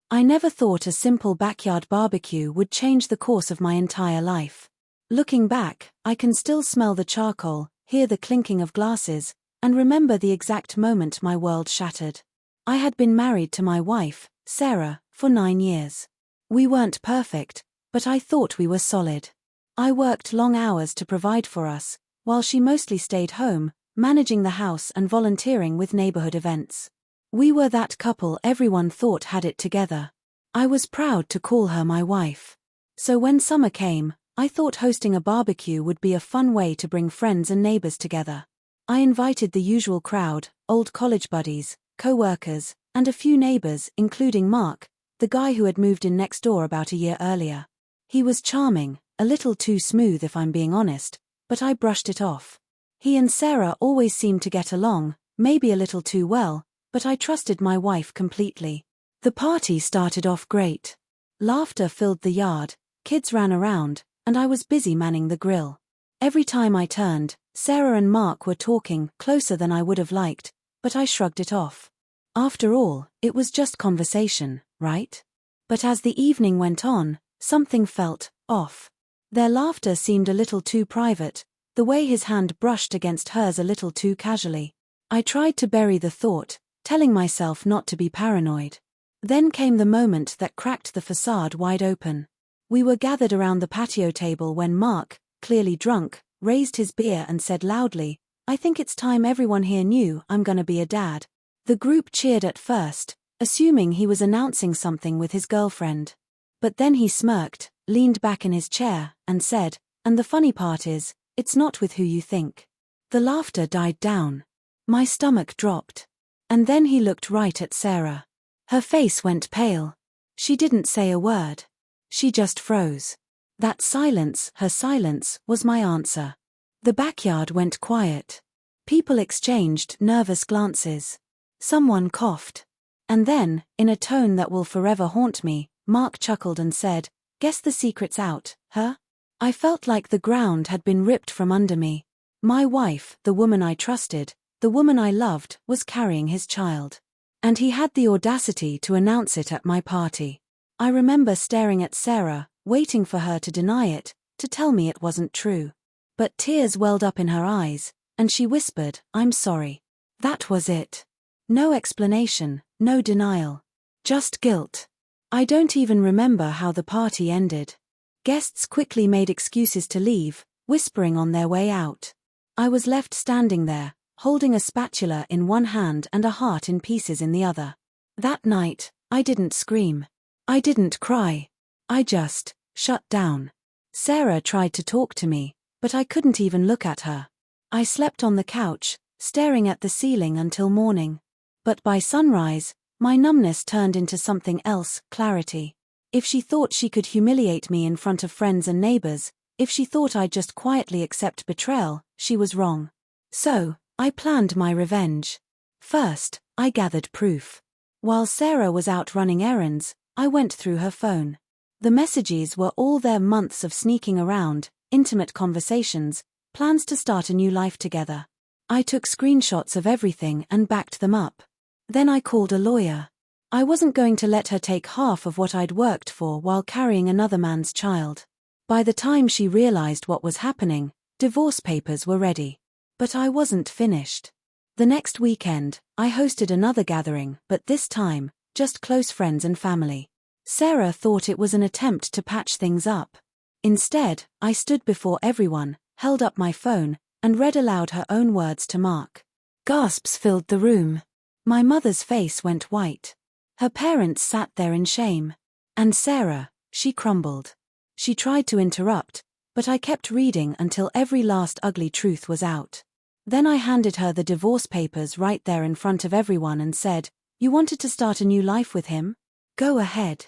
I never thought a simple backyard barbecue would change the course of my entire life. Looking back, I can still smell the charcoal, hear the clinking of glasses, and remember the exact moment my world shattered. I had been married to my wife, Sarah, for 9 years. We weren't perfect, but I thought we were solid. I worked long hours to provide for us, while she mostly stayed home, managing the house and volunteering with neighborhood events. We were that couple everyone thought had it together. I was proud to call her my wife. So when summer came, I thought hosting a barbecue would be a fun way to bring friends and neighbors together. I invited the usual crowd, old college buddies, co-workers, and a few neighbors, including Mark, the guy who had moved in next door about a year earlier. He was charming, a little too smooth if I'm being honest, but I brushed it off. He and Sarah always seemed to get along, maybe a little too well, but I trusted my wife completely. The party started off great. Laughter filled the yard, kids ran around, and I was busy manning the grill. Every time I turned, Sarah and Mark were talking, closer than I would have liked, but I shrugged it off. After all, it was just conversation, right? But as the evening went on, something felt off. Their laughter seemed a little too private, the way his hand brushed against hers a little too casually. I tried to bury the thought, telling myself not to be paranoid. Then came the moment that cracked the facade wide open. We were gathered around the patio table when Mark, clearly drunk, raised his beer and said loudly, "I think it's time everyone here knew I'm gonna be a dad." The group cheered at first, assuming he was announcing something with his girlfriend. But then he smirked, leaned back in his chair, and said, "And the funny part is, it's not with who you think." The laughter died down. My stomach dropped. And then he looked right at Sarah. Her face went pale. She didn't say a word. She just froze. That silence, her silence, was my answer. The backyard went quiet. People exchanged nervous glances. Someone coughed. And then, in a tone that will forever haunt me, Mark chuckled and said, "Guess the secret's out, huh?" I felt like the ground had been ripped from under me. My wife, the woman I trusted, the woman I loved, was carrying his child. And he had the audacity to announce it at my party. I remember staring at Sarah, waiting for her to deny it, to tell me it wasn't true. But tears welled up in her eyes, and she whispered, "I'm sorry." That was it. No explanation, no denial. Just guilt. I don't even remember how the party ended. Guests quickly made excuses to leave, whispering on their way out. I was left standing there, holding a spatula in one hand and a heart in pieces in the other. That night, I didn't scream. I didn't cry. I just shut down. Sarah tried to talk to me, but I couldn't even look at her. I slept on the couch, staring at the ceiling until morning. But by sunrise, my numbness turned into something else, clarity. If she thought she could humiliate me in front of friends and neighbors, if she thought I'd just quietly accept betrayal, she was wrong. So, I planned my revenge. First, I gathered proof. While Sarah was out running errands, I went through her phone. The messages were all their months of sneaking around, intimate conversations, plans to start a new life together. I took screenshots of everything and backed them up. Then I called a lawyer. I wasn't going to let her take half of what I'd worked for while carrying another man's child. By the time she realized what was happening, divorce papers were ready. But I wasn't finished. The next weekend, I hosted another gathering, but this time, just close friends and family. Sarah thought it was an attempt to patch things up. Instead, I stood before everyone, held up my phone, and read aloud her own words to Mark. Gasps filled the room. My mother's face went white. Her parents sat there in shame. And Sarah, she crumbled. She tried to interrupt, but I kept reading until every last ugly truth was out. Then I handed her the divorce papers right there in front of everyone and said, "You wanted to start a new life with him? Go ahead.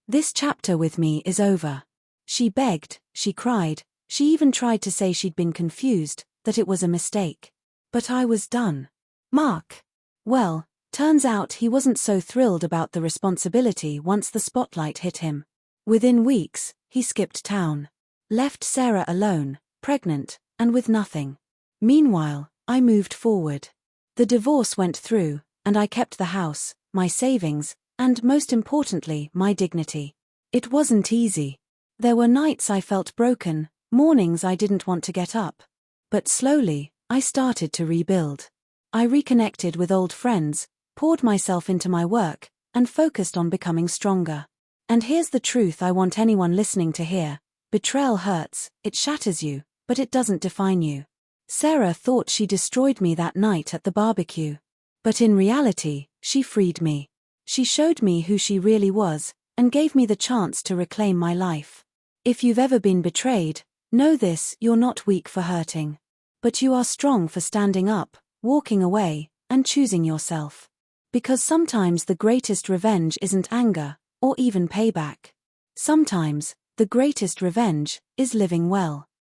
This chapter with me is over." She begged, she cried, she even tried to say she'd been confused, that it was a mistake. But I was done. Mark. Well, turns out he wasn't so thrilled about the responsibility once the spotlight hit him. Within weeks, he skipped town. Left Sarah alone, pregnant, and with nothing. Meanwhile, I moved forward. The divorce went through, and I kept the house, my savings, And most importantly, my dignity. It wasn't easy. There were nights I felt broken, mornings I didn't want to get up. But slowly, I started to rebuild. I reconnected with old friends, poured myself into my work, and focused on becoming stronger. And here's the truth I want anyone listening to hear. Betrayal hurts, it shatters you, but it doesn't define you. Sarah thought she destroyed me that night at the barbecue. But in reality, she freed me. She showed me who she really was, and gave me the chance to reclaim my life. If you've ever been betrayed, know this: you're not weak for hurting. But you are strong for standing up, walking away, and choosing yourself. Because sometimes the greatest revenge isn't anger, or even payback. Sometimes, the greatest revenge is living well.